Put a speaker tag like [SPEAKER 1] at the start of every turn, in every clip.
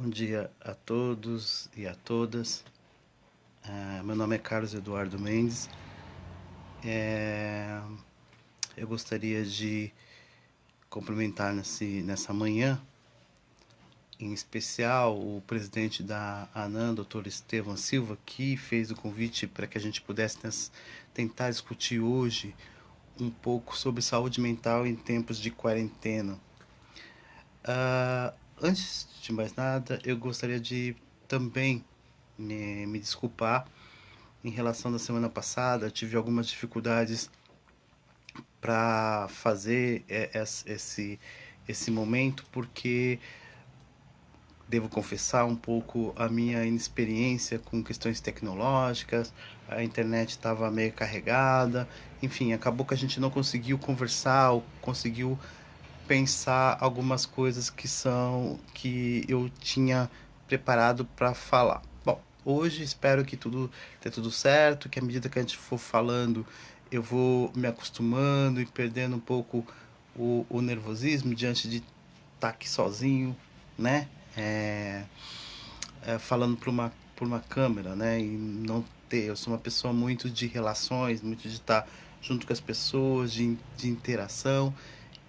[SPEAKER 1] Bom dia a todos e a todas. Meu nome é Carlos Eduardo Mendes. Eu gostaria de cumprimentar nessa manhã, em especial, o presidente da ANAM, Dr. Estevão Silva, que fez o convite para que a gente pudesse tentar discutir hoje um pouco sobre saúde mental em tempos de quarentena. Antes de mais nada, eu gostaria de também me desculpar em relação da semana passada. Eu tive algumas dificuldades para fazer esse momento, porque devo confessar um pouco a minha inexperiência com questões tecnológicas. A internet estava meio carregada, enfim, acabou que a gente não conseguiu conversar, ou conseguiu pensar algumas coisas que eu tinha preparado para falar. Bom, hoje espero que tudo dê tudo certo, que à medida que a gente for falando, eu vou me acostumando e perdendo um pouco o nervosismo diante de estar aqui sozinho, né? É, Falando por uma câmera, né? E não ter. Eu sou uma pessoa muito de relações, muito de estar junto com as pessoas, de interação.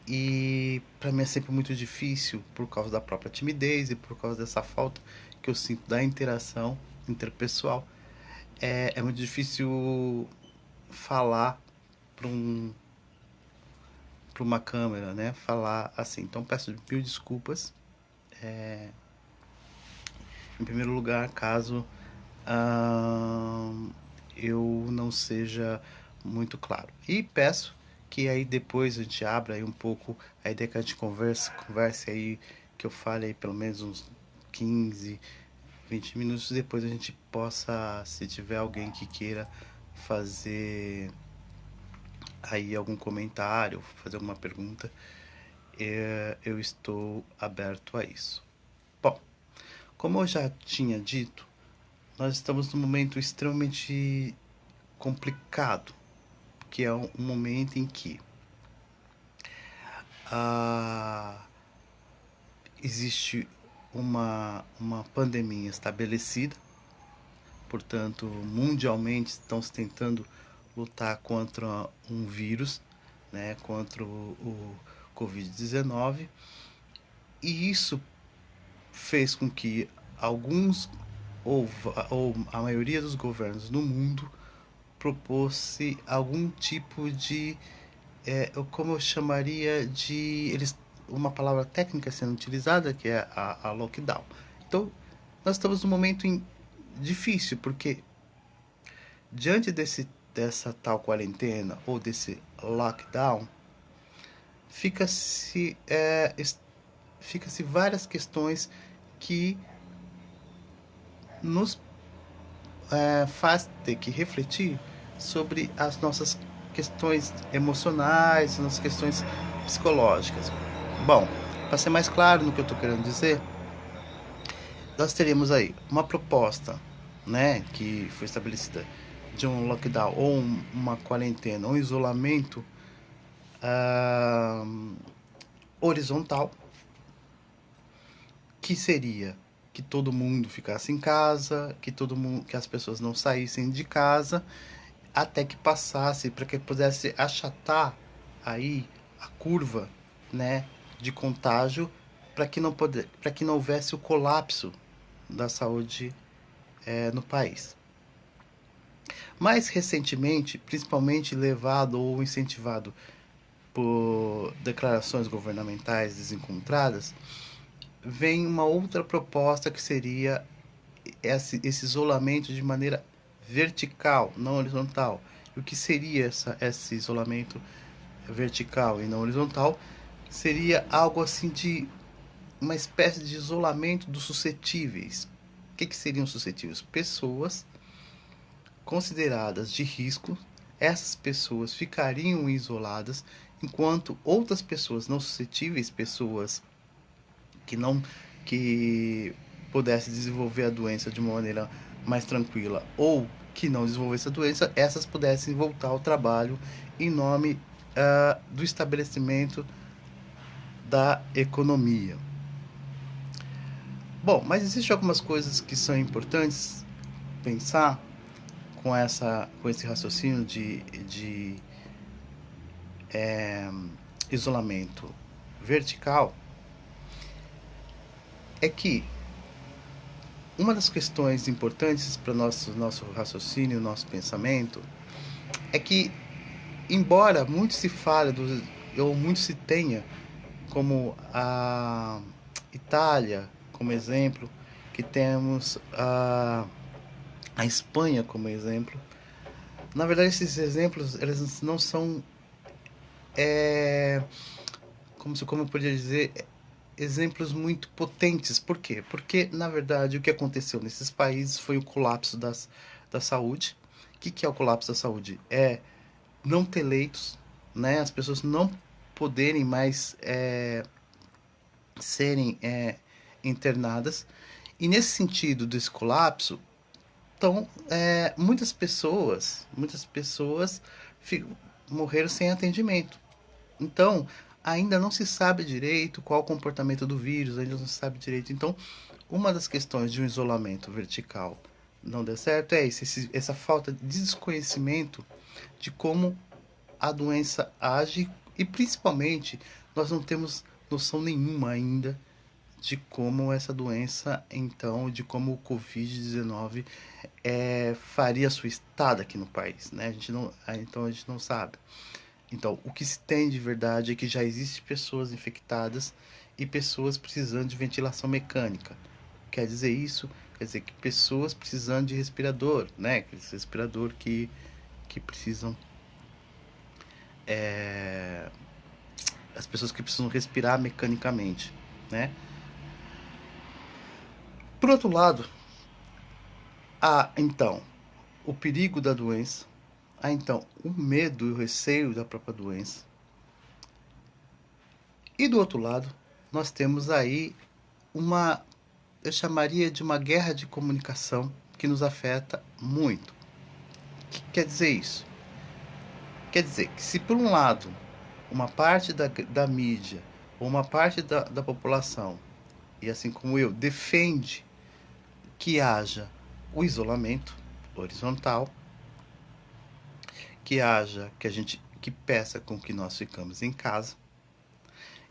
[SPEAKER 1] E para mim é sempre muito difícil por causa da própria timidez e por causa dessa falta que eu sinto da interação interpessoal. É muito difícil falar para uma câmera, né? Falar assim. Então peço mil desculpas. Em primeiro lugar, caso eu não seja muito claro. E peço que aí depois a gente abra aí um pouco a ideia, que a gente converse aí, que eu fale aí pelo menos uns 15, 20 minutos, depois a gente possa, se tiver alguém que queira fazer aí algum comentário, fazer alguma pergunta, eu estou aberto a isso. Bom, como eu já tinha dito, nós estamos num momento extremamente complicado, que é um momento em que ah, existe uma pandemia estabelecida, portanto, mundialmente estão se tentando lutar contra um vírus, né, contra o Covid-19, e isso fez com que alguns ou a maioria dos governos no mundo propôs-se algum tipo de, como eu chamaria de, uma palavra técnica sendo utilizada, que é a lockdown. Então, nós estamos num momento difícil, porque diante dessa tal quarentena ou desse lockdown, fica-se fica-se várias questões que nos faz ter que refletir sobre as nossas questões emocionais, nossas questões psicológicas. Bom, para ser mais claro no que eu estou querendo dizer, nós teríamos aí uma proposta, né, que foi estabelecida de um lockdown ou uma quarentena, um isolamento ah, horizontal, que seria que todo mundo ficasse em casa, que as pessoas não saíssem de casa, até que passasse, para que pudesse achatar aí a curva, né, de contágio, para que não houvesse o colapso da saúde no país. Mais recentemente, principalmente levado ou incentivado por declarações governamentais desencontradas, vem uma outra proposta, que seria esse isolamento de maneira vertical, não horizontal. E o que seria esse isolamento vertical e não horizontal? Seria algo assim de uma espécie de isolamento dos suscetíveis. O que seriam suscetíveis? Pessoas consideradas de risco. Essas pessoas ficariam isoladas, enquanto outras pessoas não suscetíveis, pessoas que não que pudesse desenvolver a doença de uma maneira mais tranquila, ou que não desenvolvesse a doença, essas pudessem voltar ao trabalho em nome do estabelecimento da economia. Bom, mas existem algumas coisas que são importantes pensar com esse raciocínio de isolamento vertical, é que uma das questões importantes para nosso raciocínio, nosso pensamento, é que, embora muito se fale, ou muito se tenha, como a Itália como exemplo, que temos a Espanha como exemplo, na verdade esses exemplos eles não são, como eu poderia dizer, exemplos muito potentes. Por quê? Porque, na verdade, o que aconteceu nesses países foi o colapso da saúde. O que é o colapso da saúde? É não ter leitos, né? As pessoas não poderem mais serem internadas. E nesse sentido desse colapso, então, muitas pessoas morreram sem atendimento. Então, ainda não se sabe direito qual o comportamento do vírus, ainda não se sabe direito. Então, uma das questões de um isolamento vertical não der certo é essa falta de desconhecimento de como a doença age, e principalmente nós não temos noção nenhuma ainda de como essa doença, então, de como o Covid-19 faria sua estada aqui no país, né? Então a gente não sabe. Então, o que se tem de verdade é que já existem pessoas infectadas e pessoas precisando de ventilação mecânica. Quer dizer isso? Quer dizer que pessoas precisando de respirador, né? Aquele respirador que precisam. As pessoas que precisam respirar mecanicamente, né? Por outro lado, há então o perigo da doença, há então o medo e o receio da própria doença. E do outro lado, nós temos aí eu chamaria de uma guerra de comunicação que nos afeta muito. O que quer dizer isso? Quer dizer que, se por um lado uma parte da mídia ou uma parte da população, e assim como eu, defende que haja o isolamento horizontal, que peça com que nós ficamos em casa,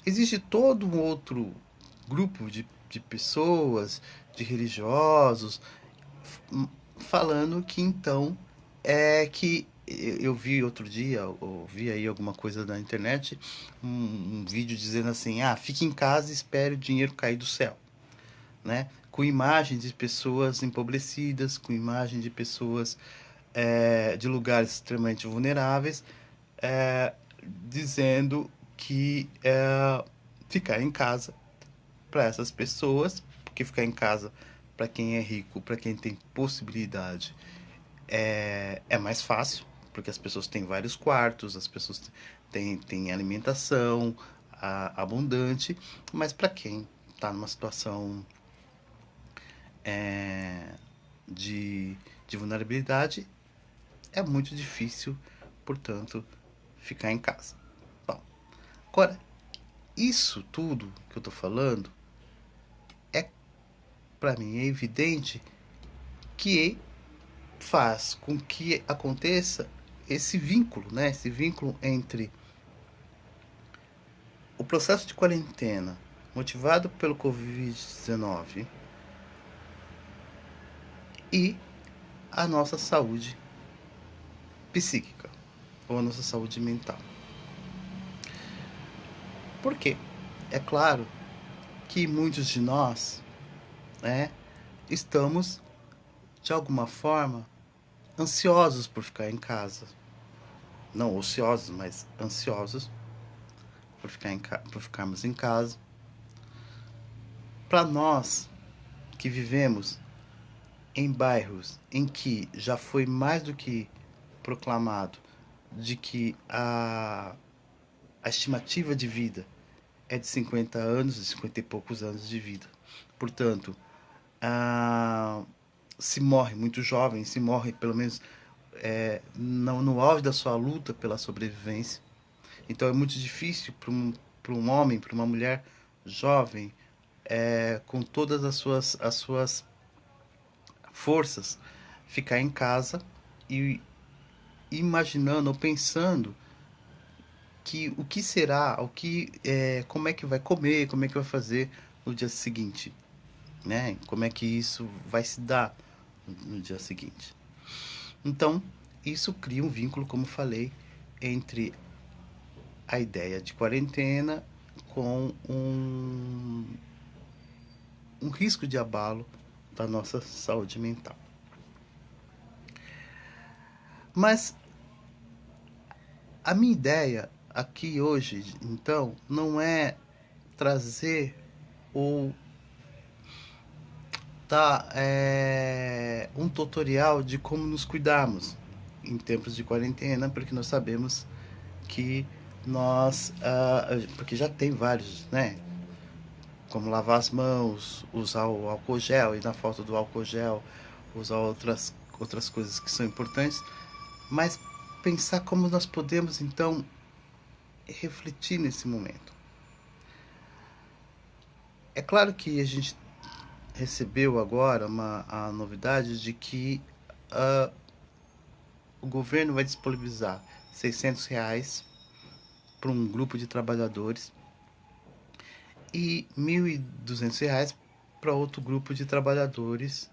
[SPEAKER 1] existe todo um outro grupo de pessoas, de religiosos, falando que então que eu vi outro dia, ouvi aí alguma coisa na internet, um vídeo dizendo assim: fique em casa e espere o dinheiro cair do céu, né? Com imagens de pessoas empobrecidas, com imagens de pessoas de lugares extremamente vulneráveis, é, dizendo que ficar em casa para essas pessoas, porque ficar em casa para quem é rico, para quem tem possibilidade, é mais fácil, porque as pessoas têm vários quartos, as pessoas têm alimentação abundante, mas para quem está numa situação de, de vulnerabilidade, é muito difícil, portanto, ficar em casa. Bom, agora, isso tudo que eu estou falando, para mim, é evidente que faz com que aconteça esse vínculo, né? Esse vínculo entre o processo de quarentena motivado pelo Covid-19 e a nossa saúde psíquica ou a nossa saúde mental. Por quê? É claro que muitos de nós, né, estamos de alguma forma ansiosos por ficar em casa. Não ociosos, mas ansiosos por ficarmos em casa. Para nós que vivemos em bairros em que já foi mais do que proclamado de que a estimativa de vida é de 50 anos, de 50 e poucos anos de vida. Portanto, se morre muito jovem, se morre pelo menos no auge da sua luta pela sobrevivência. Então é muito difícil para um homem, para uma mulher jovem, com todas as suas forças, ficar em casa e imaginando ou pensando que o que será, como é que vai comer, como é que vai fazer no dia seguinte, né? Como é que isso vai se dar no dia seguinte. Então, isso cria um vínculo, como falei, entre a ideia de quarentena com um risco de abalo da nossa saúde mental. Mas a minha ideia aqui hoje, então, não é trazer ou um tutorial de como nos cuidarmos em tempos de quarentena, porque nós sabemos que porque já tem vários, né? Como lavar as mãos, usar o álcool gel, e na falta do álcool gel, usar outras coisas que são importantes, mas pensar como nós podemos, então, refletir nesse momento. É claro que a gente recebeu agora a novidade de que o governo vai disponibilizar R$ 600 para um grupo de trabalhadores e R$ 1.200 para outro grupo de trabalhadores,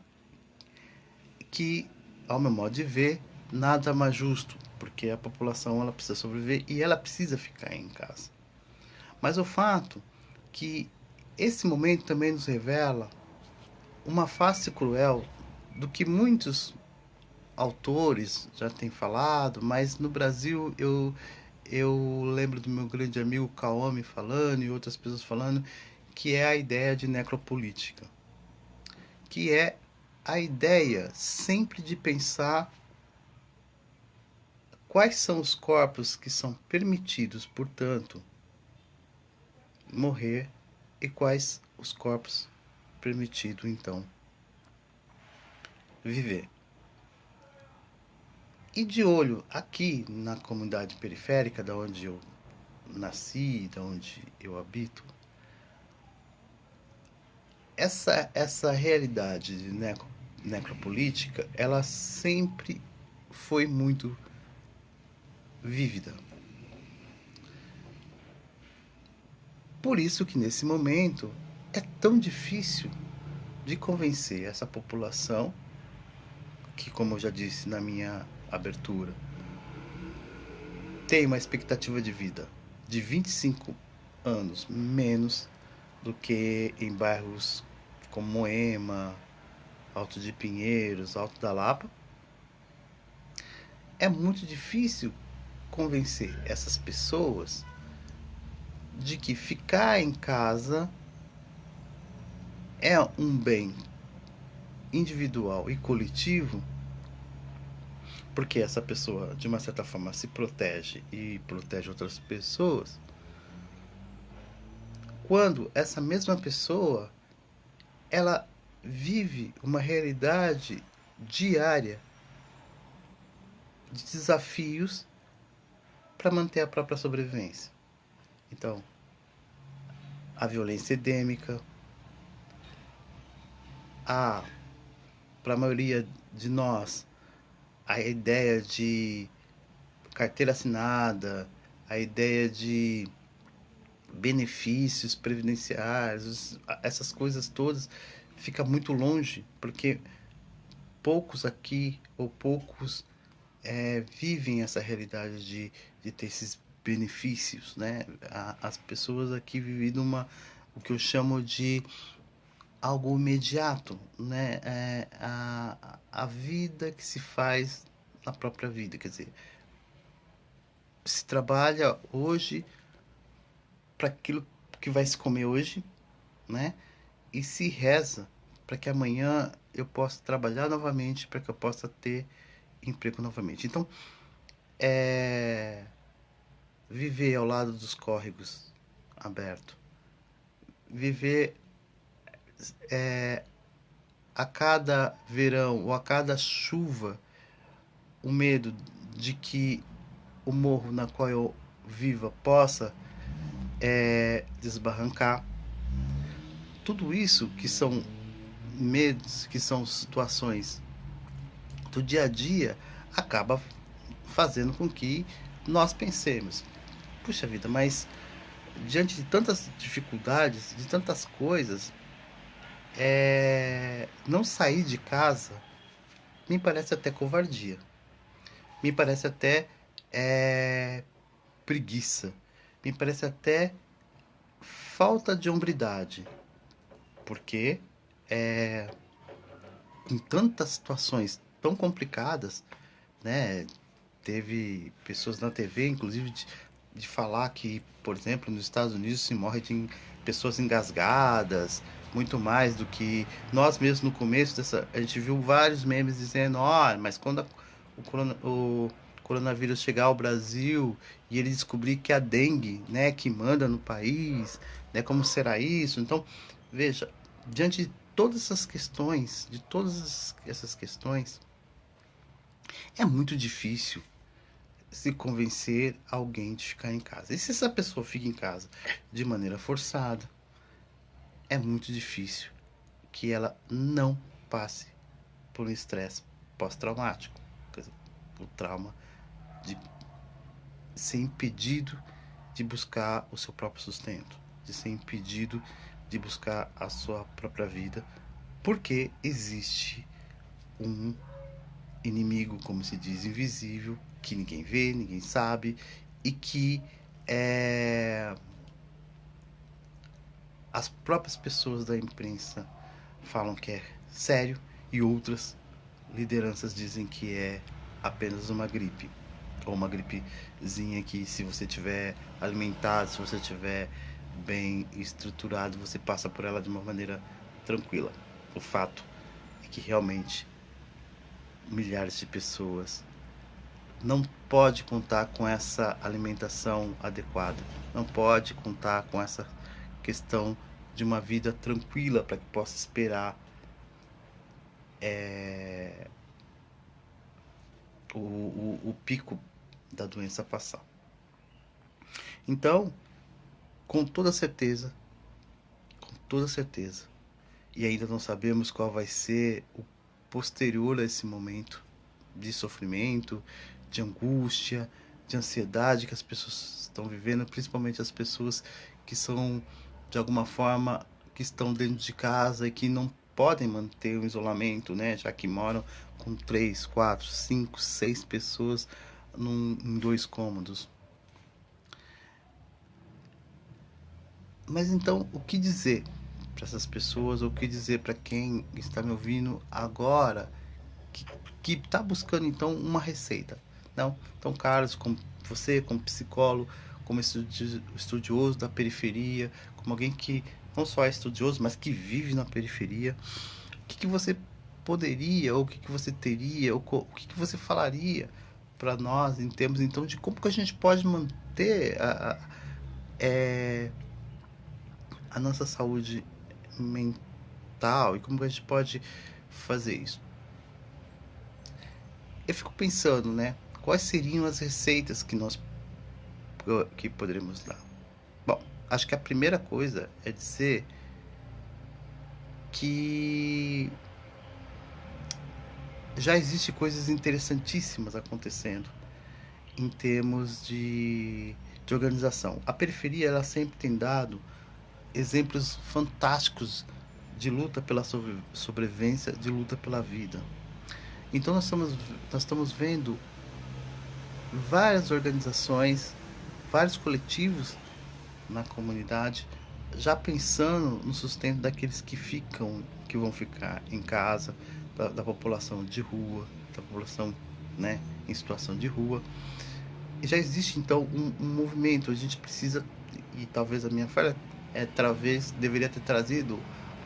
[SPEAKER 1] que, ao meu modo de ver, nada mais justo, porque a população ela precisa sobreviver e ela precisa ficar em casa. Mas o fato que esse momento também nos revela uma face cruel do que muitos autores já têm falado, mas no Brasil eu lembro do meu grande amigo Kaomi falando e outras pessoas falando, que é a ideia de necropolítica, que é a ideia sempre de pensar quais são os corpos que são permitidos, portanto, morrer, e quais os corpos permitidos, então, viver. E de olho aqui na comunidade periférica, da onde eu nasci, da onde eu habito, essa realidade de necropolítica, ela sempre foi muito vívida. Por isso que nesse momento é tão difícil de convencer essa população, que, como eu já disse na minha abertura, tem uma expectativa de vida de 25 anos menos do que em bairros como Moema, Alto de Pinheiros, Alto da Lapa. É muito difícil convencer essas pessoas de que ficar em casa é um bem individual e coletivo, porque essa pessoa, de uma certa forma, se protege e protege outras pessoas, quando essa mesma pessoa ela vive uma realidade diária de desafios para manter a própria sobrevivência. Então, a violência endêmica, para a maioria de nós, a ideia de carteira assinada, a ideia de benefícios previdenciários, essas coisas todas, fica muito longe, porque poucos aqui, ou poucos, vivem essa realidade de ter esses benefícios, né? As pessoas aqui vivem o que eu chamo de algo imediato, né? A vida que se faz na própria vida, quer dizer, se trabalha hoje para aquilo que vai se comer hoje, né? E se reza para que amanhã eu possa trabalhar novamente, para que eu possa ter emprego novamente. Então, viver ao lado dos córregos abertos, viver a cada verão ou a cada chuva o medo de que o morro na qual eu viva possa desbarrancar. tudo isso que são medos, que são situações do dia a dia, acaba fazendo com que nós pensemos, puxa vida, mas diante de tantas dificuldades, de tantas coisas, não sair de casa me parece até covardia, me parece até preguiça, me parece até falta de hombridade, porque em tantas situações tão complicadas, né? Teve pessoas na TV, inclusive, de falar que, por exemplo, nos Estados Unidos se morre de pessoas engasgadas, muito mais do que nós mesmos no começo dessa. A gente viu vários memes dizendo, ó, mas quando o coronavírus chegar ao Brasil e ele descobrir que a dengue, né, que manda no país, né, como será isso? Então, veja, diante de todas essas questões, de todas essas questões, é muito difícil se convencer alguém de ficar em casa. E se essa pessoa fica em casa de maneira forçada, é muito difícil que ela não passe por um estresse pós-traumático. Quer dizer, o trauma de ser impedido de buscar o seu próprio sustento, de ser impedido de buscar a sua própria vida, porque existe um inimigo, como se diz, invisível, que ninguém vê, ninguém sabe, e que as próprias pessoas da imprensa falam que é sério e outras lideranças dizem que é apenas uma gripe, ou uma gripezinha que, se você tiver alimentado, se você tiver bem estruturado, você passa por ela de uma maneira tranquila. O fato é que realmente milhares de pessoas não pode contar com essa alimentação adequada, não pode contar com essa questão de uma vida tranquila para que possa esperar o pico da doença passar. Então, com toda certeza, e ainda não sabemos qual vai ser o posterior a esse momento de sofrimento, de angústia, de ansiedade que as pessoas estão vivendo, principalmente as pessoas que são, de alguma forma, que estão dentro de casa e que não podem manter o isolamento, né? Já que moram com 3, 4, 5, 6 pessoas em 2 cômodos. Mas então, o que dizer para essas pessoas, ou o que dizer para quem está me ouvindo agora, que está buscando então uma receita? Não? Então, Carlos, como você, como psicólogo, como estudioso da periferia, como alguém que não só é estudioso, mas que vive na periferia, o que você poderia, ou o que você teria, ou o que você falaria para nós em termos então de como que a gente pode manter a nossa saúde mental e como que a gente pode fazer isso? Eu fico pensando, né? Quais seriam as receitas que poderíamos dar? Bom, acho que a primeira coisa é dizer que já existem coisas interessantíssimas acontecendo em termos de organização. A periferia, ela sempre tem dado exemplos fantásticos de luta pela sobrevivência, de luta pela vida. Então nós estamos vendo várias organizações, vários coletivos na comunidade já pensando no sustento daqueles que vão ficar em casa, da população de rua, da população, né, em situação de rua. E já existe então um movimento. A gente precisa, e talvez a minha falha talvez deveria ter trazido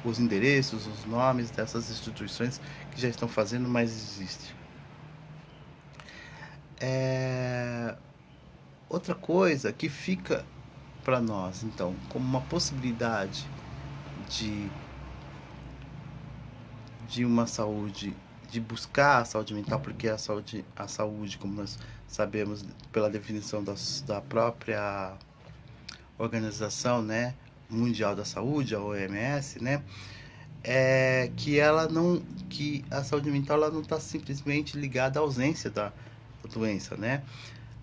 [SPEAKER 1] os endereços, os nomes dessas instituições que já estão fazendo, mas existe. Outra coisa que fica para nós, então, como uma possibilidade de uma saúde, de buscar a saúde mental, porque a saúde, como nós sabemos pela definição da própria organização, né, Mundial da Saúde, a OMS, né? Que a saúde mental ela não está simplesmente ligada à ausência da doença, né?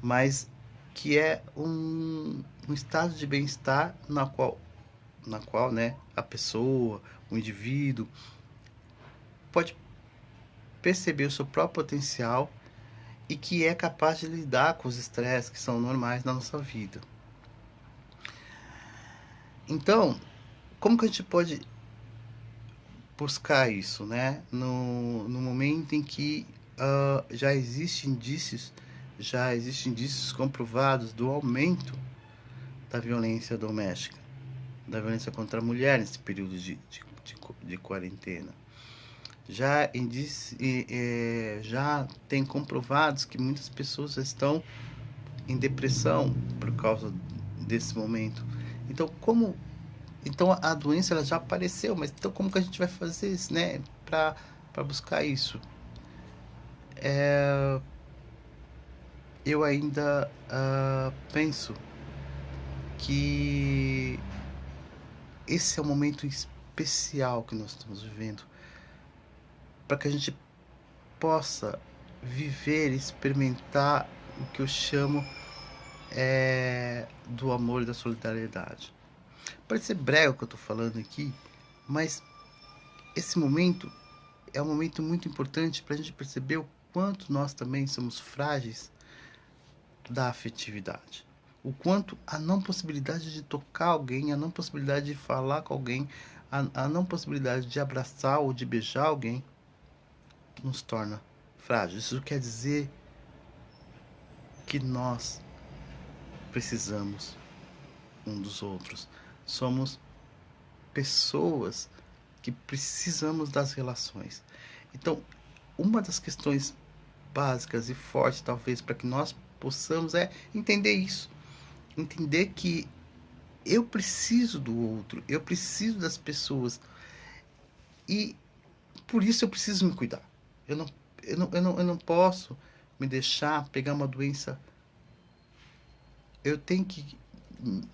[SPEAKER 1] Mas que é um estado de bem-estar na qual, né, a pessoa, o indivíduo pode perceber o seu próprio potencial e que é capaz de lidar com os estresses que são normais na nossa vida. Então, como que a gente pode buscar isso, né? No momento em que já existem indícios comprovados do aumento da violência doméstica, da violência contra a mulher nesse período de quarentena. Já tem comprovados que muitas pessoas estão em depressão por causa desse momento. Então a doença ela já apareceu, mas então como que a gente vai fazer isso, né, para buscar isso? Eu ainda penso que esse é um momento especial que nós estamos vivendo para que a gente possa viver, experimentar o que eu chamo do amor e da solidariedade. Pode ser breve o que eu estou falando aqui, mas esse momento é um momento muito importante para a gente perceber o quanto nós também somos frágeis da afetividade. O quanto a não possibilidade de tocar alguém, a não possibilidade de falar com alguém, a não possibilidade de abraçar ou de beijar alguém nos torna frágeis. Isso quer dizer que nós precisamos um dos outros. Somos pessoas que precisamos das relações. Então, uma das questões básicas e fortes, talvez, para que nós possamos entender isso. Entender que eu preciso do outro, eu preciso das pessoas e por isso eu preciso me cuidar. Eu não posso me deixar pegar uma doença. Eu tenho que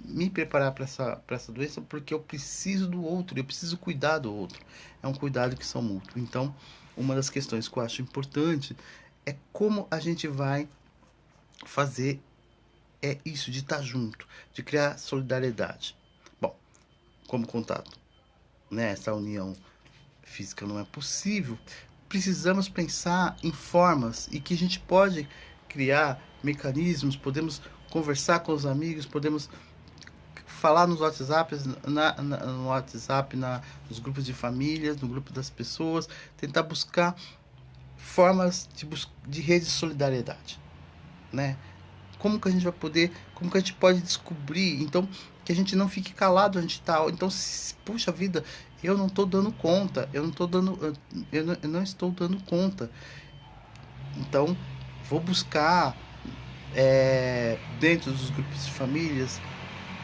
[SPEAKER 1] me preparar para essa doença porque eu preciso do outro, eu preciso cuidar do outro. É um cuidado que são mútuos. Então, uma das questões que eu acho importante é como a gente vai fazer isso de estar junto, de criar solidariedade. Bom, como contato, né, essa união física não é possível, precisamos pensar em formas e que a gente pode criar mecanismos, podemos conversar com os amigos, podemos falar nos WhatsApps, no WhatsApp, nos grupos de famílias, no grupo das pessoas, tentar buscar formas de rede de solidariedade, né? Como que a gente vai poder, como que a gente pode descobrir, então, que a gente não fique calado, a gente tá, então, puxa vida, eu não estou dando conta, eu não estou dando conta, então, vou buscar, dentro dos grupos de famílias,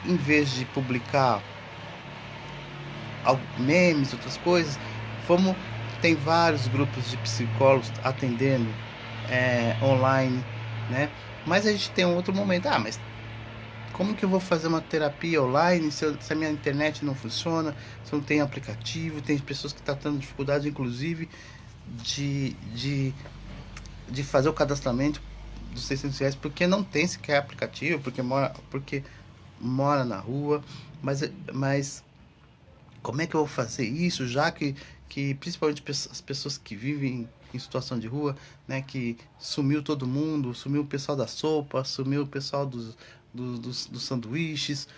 [SPEAKER 1] em vez de publicar memes, outras coisas, tem vários grupos de psicólogos atendendo online, né? Mas a gente tem um outro momento. Mas como que eu vou fazer uma terapia online se a minha internet não funciona, se eu não tenho aplicativo? Tem pessoas que estão tendo dificuldade, inclusive, de fazer o cadastramento dos R$ 600 porque não tem sequer aplicativo, porque mora na rua. Mas como é que eu vou fazer isso, já que principalmente as pessoas que vivem em situação de rua, né, que sumiu todo mundo, sumiu o pessoal da sopa, sumiu o pessoal dos sanduíches,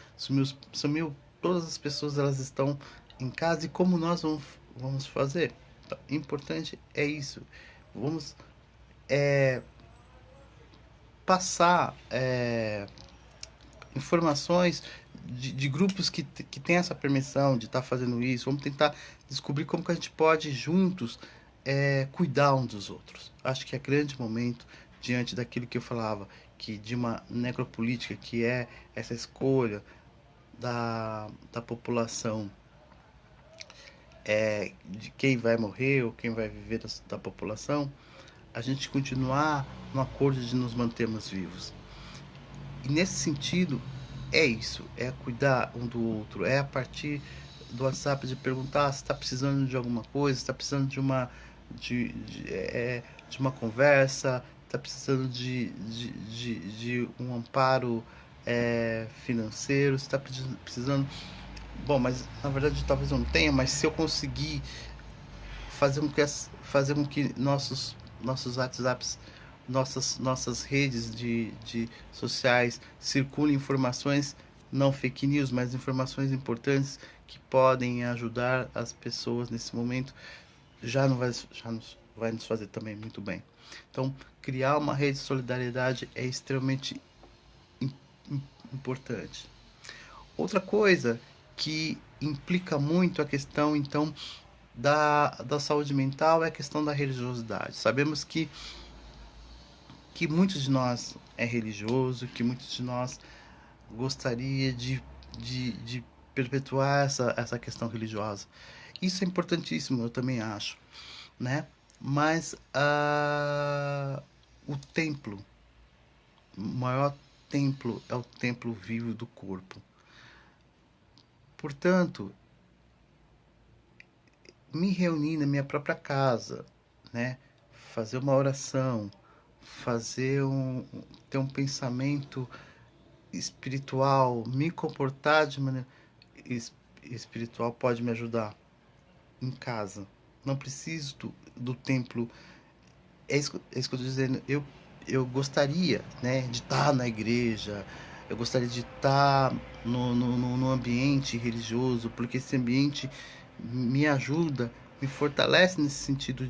[SPEAKER 1] sumiu todas as pessoas, elas estão em casa, e como nós vamos fazer? Então, importante é isso, vamos passar informações de grupos que têm essa permissão de estar fazendo isso. Vamos tentar descobrir como que a gente pode juntos cuidar uns dos outros. Acho que é grande momento, diante daquilo que eu falava, que de uma necropolítica, que é essa escolha da população, de quem vai morrer ou quem vai viver da população, a gente continuar no acordo de nos mantermos vivos. E nesse sentido, é isso, é cuidar um do outro, é a partir do WhatsApp de perguntar se está precisando de alguma coisa, se está precisando de uma conversa, está precisando de um amparo financeiro, se está precisando. Bom, mas na verdade talvez eu não tenha, mas se eu conseguir fazer com que nossos WhatsApps, nossas redes de sociais circulem informações, não fake news, mas informações importantes que podem ajudar as pessoas nesse momento, já nos fazer também muito bem. Então, criar uma rede de solidariedade é extremamente importante. Outra coisa que implica muito a questão, então, da saúde mental é a questão da religiosidade. Sabemos que muitos de nós é religioso, que muitos de nós gostaria de perpetuar essa questão religiosa. Isso é importantíssimo, eu também acho, né? Mas o templo, o maior templo é o templo vivo do corpo. Portanto, me reunir na minha própria casa, né? Fazer uma oração, ter um pensamento espiritual, me comportar de maneira espiritual pode me ajudar em casa. Não preciso do templo. É isso que eu estou dizendo. Eu gostaria, né, de estar na igreja, eu gostaria de estar no ambiente religioso, porque esse ambiente me ajuda, me fortalece nesse sentido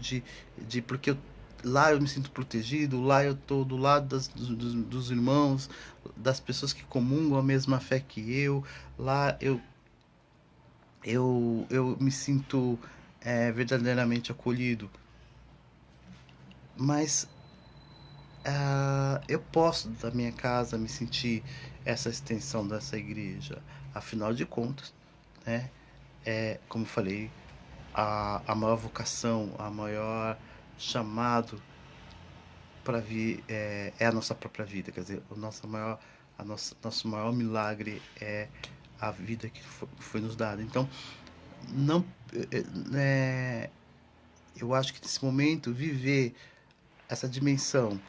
[SPEAKER 1] porque lá eu me sinto protegido, lá eu estou do lado dos irmãos, das pessoas que comungam a mesma fé que lá eu me sinto verdadeiramente acolhido. Mas eu posso, da minha casa, me sentir essa extensão dessa igreja. Afinal de contas, né, como eu falei, a maior vocação, a maior chamado para vir é a nossa própria vida. Quer dizer, nosso maior milagre é a vida que foi nos dada. Então, não, eu acho que nesse momento viver essa dimensão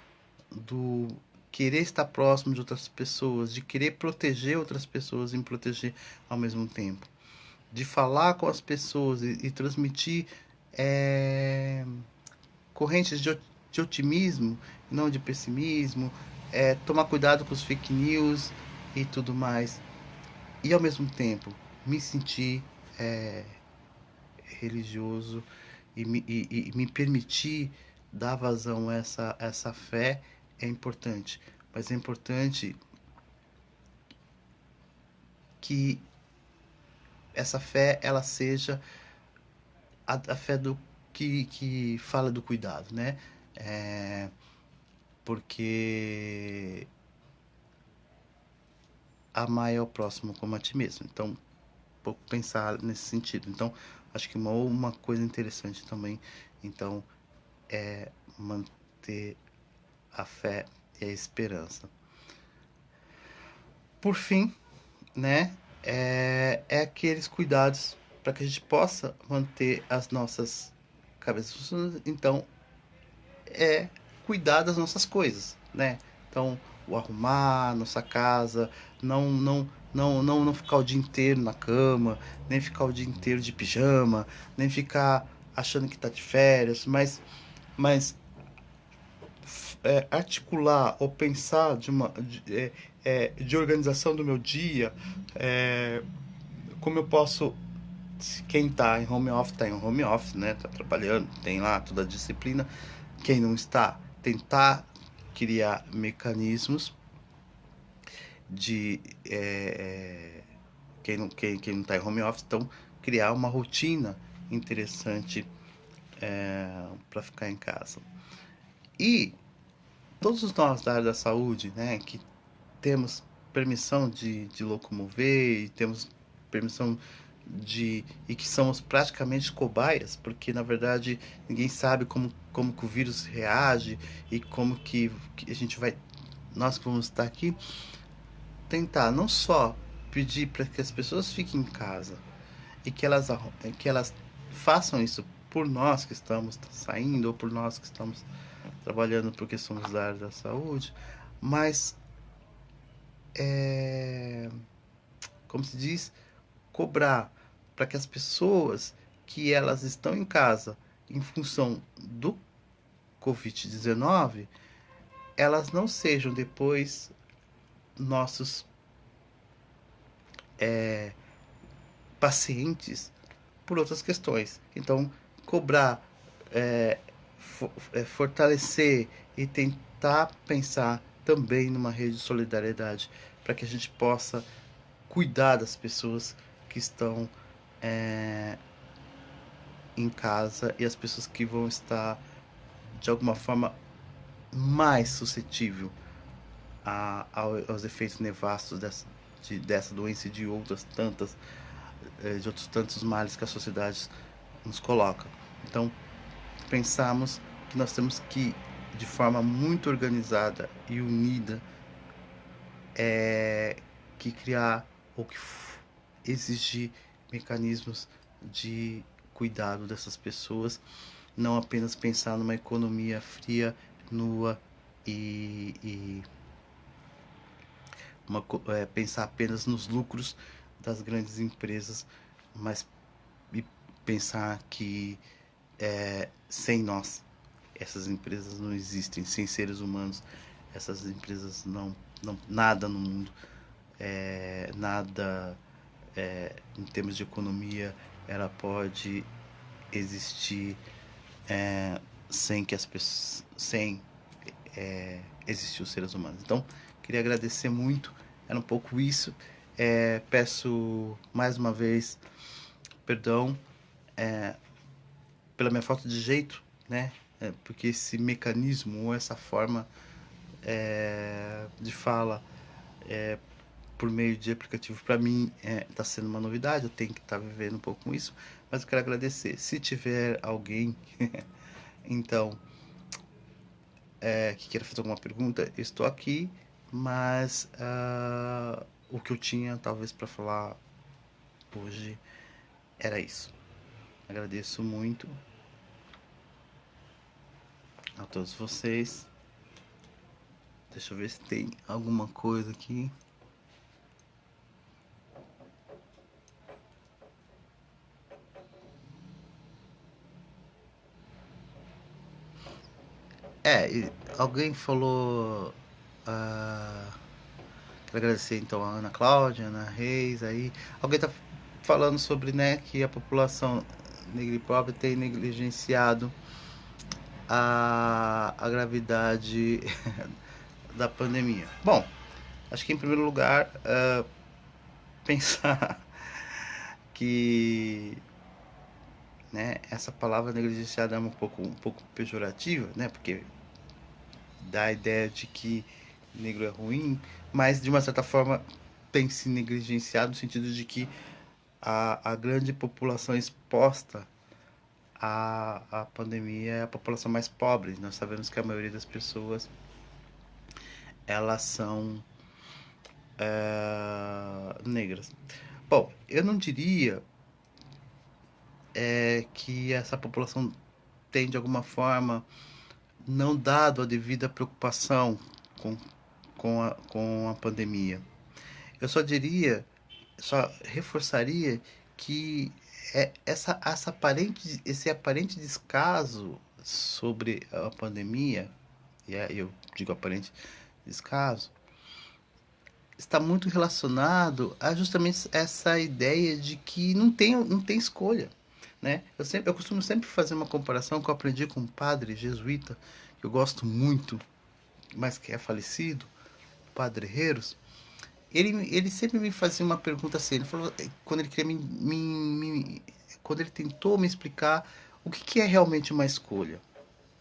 [SPEAKER 1] do querer estar próximo de outras pessoas, de querer proteger outras pessoas e me proteger ao mesmo tempo, de falar com as pessoas e transmitir correntes de otimismo, não de pessimismo, tomar cuidado com os fake news e tudo mais, e ao mesmo tempo me sentir religioso e me permitir dar vazão a essa fé é importante. Mas é importante que essa fé ela seja a fé que fala do cuidado, né? Porque amar é o próximo como a ti mesmo. Então, pouco pensar nesse sentido. Então, acho que uma coisa interessante também, então, é manter a fé e a esperança. Por fim, né, é aqueles cuidados para que a gente possa manter as nossas cabeças funcionando. Então, cuidar das nossas coisas, né? Então, o arrumar a nossa casa, não ficar o dia inteiro na cama, nem ficar o dia inteiro de pijama, nem ficar achando que tá de férias, mas articular ou pensar de organização do meu dia, como eu posso, quem está em home office está em home office, né? Tá trabalhando, tem lá toda a disciplina. Quem não está, tentar criar mecanismos de quem não está em home office, então criar uma rotina interessante para ficar em casa. E todos nós da área da saúde, né, que temos permissão de locomover e temos permissão e que somos praticamente cobaias, porque na verdade ninguém sabe como que o vírus reage e como que a gente vai, nós que vamos estar aqui, tentar não só pedir para que as pessoas fiquem em casa e que elas façam isso por nós que estamos saindo ou por nós que estamos trabalhando porque somos da área da saúde, mas como se diz, cobrar para que as pessoas que elas estão em casa em função do Covid-19, elas não sejam depois nossos pacientes por outras questões. Então, cobrar, fortalecer e tentar pensar também numa rede de solidariedade para que a gente possa cuidar das pessoas que estão em casa e as pessoas que vão estar de alguma forma mais suscetível aos efeitos nefastos dessa doença e de outras tantas, de outros tantos males que a sociedade nos coloca. Então, pensamos que nós temos que, de forma muito organizada e unida, que criar ou que exigir mecanismos de cuidado dessas pessoas, não apenas pensar numa economia fria, nua e pensar apenas nos lucros das grandes empresas, mas pensar que sem nós essas empresas não existem, sem seres humanos essas empresas não nada no mundo, nada em termos de economia ela pode existir sem que as pessoas existir os seres humanos. Então, queria agradecer muito, era um pouco isso. Peço mais uma vez perdão pela minha falta de jeito, né? Porque esse mecanismo ou essa forma de fala por meio de aplicativo para mim está sendo uma novidade, eu tenho que estar vivendo um pouco com isso, mas eu quero agradecer. Se tiver alguém então que queira fazer alguma pergunta, eu estou aqui, mas o que eu tinha talvez para falar hoje era isso. Agradeço muito a todos vocês. Deixa eu ver se tem alguma coisa aqui. Alguém falou. Quero agradecer então a Ana Cláudia, a Ana Reis aí. Alguém tá falando sobre, né, que a população negra e pobre tem negligenciado a gravidade da pandemia. Bom, acho que em primeiro lugar pensar que, né, essa palavra negligenciada é um pouco pejorativa, né, porque dá a ideia de que negro é ruim, mas de uma certa forma tem se negligenciado no sentido de que a grande população exposta à pandemia é a população mais pobre. Nós sabemos que a maioria das pessoas elas são negras. Bom, eu não diria que essa população tem de alguma forma não dado a devida preocupação com a pandemia. Eu só reforçaria que esse aparente descaso sobre a pandemia, e eu digo aparente descaso, está muito relacionado a justamente essa ideia de que não tem escolha. Né? Eu costumo sempre fazer uma comparação que eu aprendi com um padre jesuíta, que eu gosto muito, mas que é falecido, o Padre Herreros. Ele sempre me fazia uma pergunta assim, ele falou, quando ele queria quando ele tentou me explicar o que é realmente uma escolha,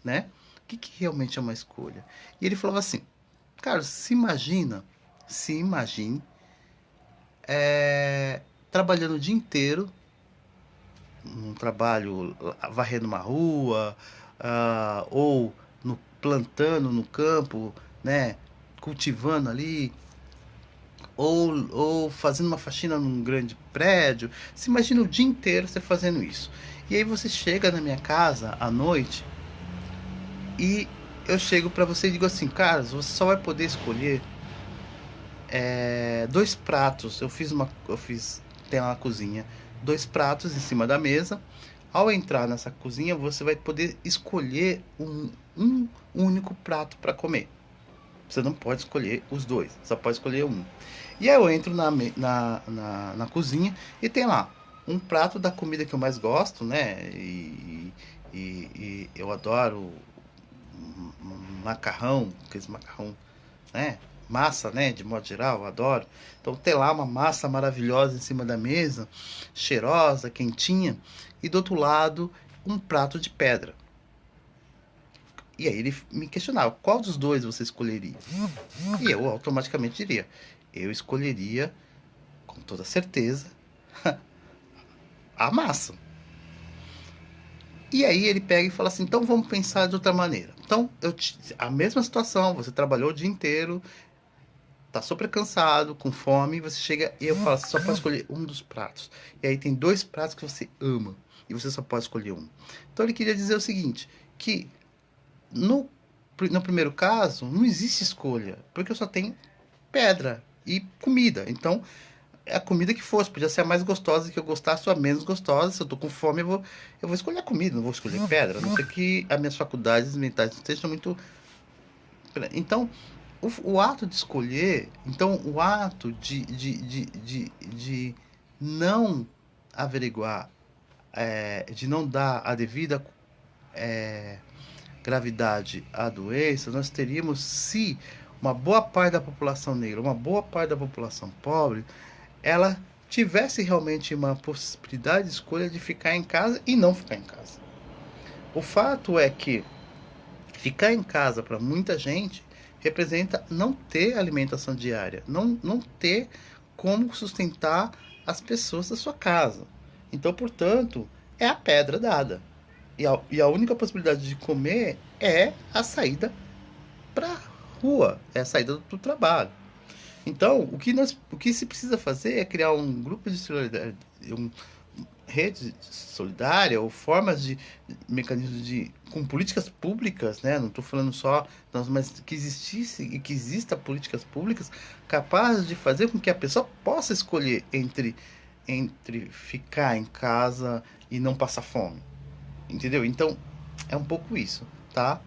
[SPEAKER 1] né? O que realmente é uma escolha? E ele falava assim, cara, se imagine trabalhando o dia inteiro, um trabalho varrendo uma rua, ou plantando no campo, né? Cultivando ali, ou fazendo uma faxina num grande prédio. Se imagina o dia inteiro você fazendo isso. E aí você chega na minha casa à noite e eu chego para você e digo assim, Carlos, você só vai poder escolher dois pratos. Tem lá na cozinha, dois pratos em cima da mesa. Ao entrar nessa cozinha, você vai poder escolher um único prato para comer. Você não pode escolher os dois, só pode escolher um. E aí eu entro na cozinha e tem lá um prato da comida que eu mais gosto, né? E eu adoro macarrão, aqueles macarrão, né? Massa, né? De modo geral, eu adoro. Então tem lá uma massa maravilhosa em cima da mesa, cheirosa, quentinha, e do outro lado um prato de pedra. E aí ele me questionava, qual dos dois você escolheria? E eu automaticamente diria, eu escolheria, com toda certeza, a massa. E aí ele pega e fala assim, então vamos pensar de outra maneira. Então, a mesma situação, você trabalhou o dia inteiro, tá super cansado, com fome, você chega e eu falo, você só pode escolher um dos pratos. E aí tem dois pratos que você ama, e você só pode escolher um. Então ele queria dizer o seguinte, que no primeiro caso, não existe escolha, porque eu só tenho pedra e comida. Então, é a comida que fosse. Podia ser a mais gostosa que eu gostasse ou a menos gostosa. Se eu tô com fome, eu vou escolher a comida, não vou escolher pedra. A não ser que as minhas faculdades mentais não estejam muito. Então, o ato de escolher, então, o ato de não averiguar, de não dar a devida gravidade à doença, nós teríamos, se uma boa parte da população negra, uma boa parte da população pobre, ela tivesse realmente uma possibilidade de escolha de ficar em casa e não ficar em casa. O fato é que ficar em casa para muita gente representa não ter alimentação diária, não ter como sustentar as pessoas da sua casa. Então, portanto, é a pedra dada. E a única possibilidade de comer é a saída para a rua, é a saída do trabalho. Então, o que se precisa fazer é criar um grupo de solidariedade, um rede solidária ou formas de mecanismos de com políticas públicas, né? Não estou falando só, mas que existisse e que exista políticas públicas capazes de fazer com que a pessoa possa escolher entre ficar em casa e não passar fome, entendeu? Então, é um pouco isso, tá?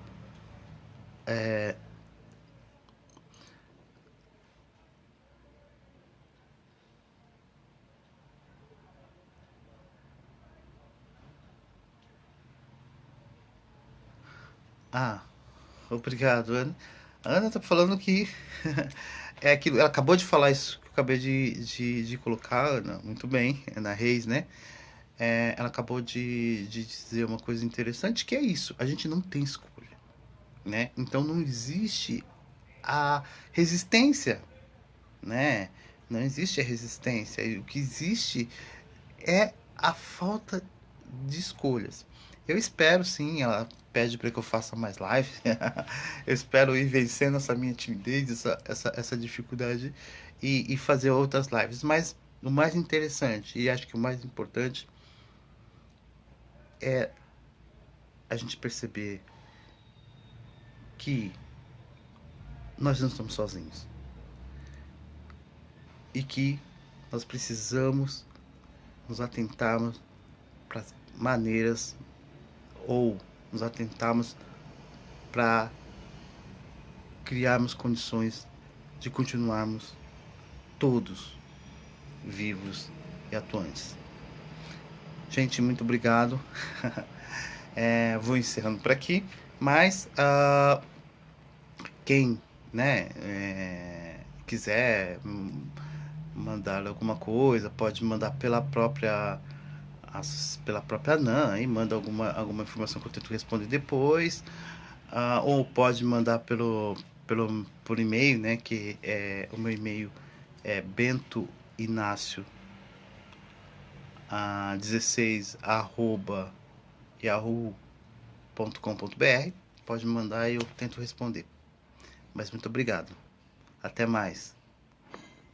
[SPEAKER 1] Ah, obrigado, Ana. A Ana tá falando que é aquilo. Ela acabou de falar isso que eu acabei de colocar, Ana. Muito bem, é na Reis, né? Ela acabou de dizer uma coisa interessante, que é isso. A gente não tem escolha, né? Então não existe a resistência, né? Não existe a resistência. E o que existe é a falta de escolhas. Eu espero sim, ela pede para que eu faça mais live. Eu espero ir vencendo essa minha timidez, essa dificuldade e fazer outras lives. Mas o mais interessante, e acho que o mais importante, é a gente perceber que nós não estamos sozinhos e que nós precisamos nos atentarmos para maneiras ou nos atentarmos para criarmos condições de continuarmos todos vivos e atuantes. Gente, muito obrigado. Vou encerrando por aqui, mas quem, né, quiser mandar alguma coisa, pode mandar pela própria NAN, aí manda alguma informação que eu tento responder depois, ou pode mandar por e-mail, né, que o meu e-mail é bentoinácio 16 yahoo.com.br. Pode mandar e eu tento responder. Mas muito obrigado. Até mais.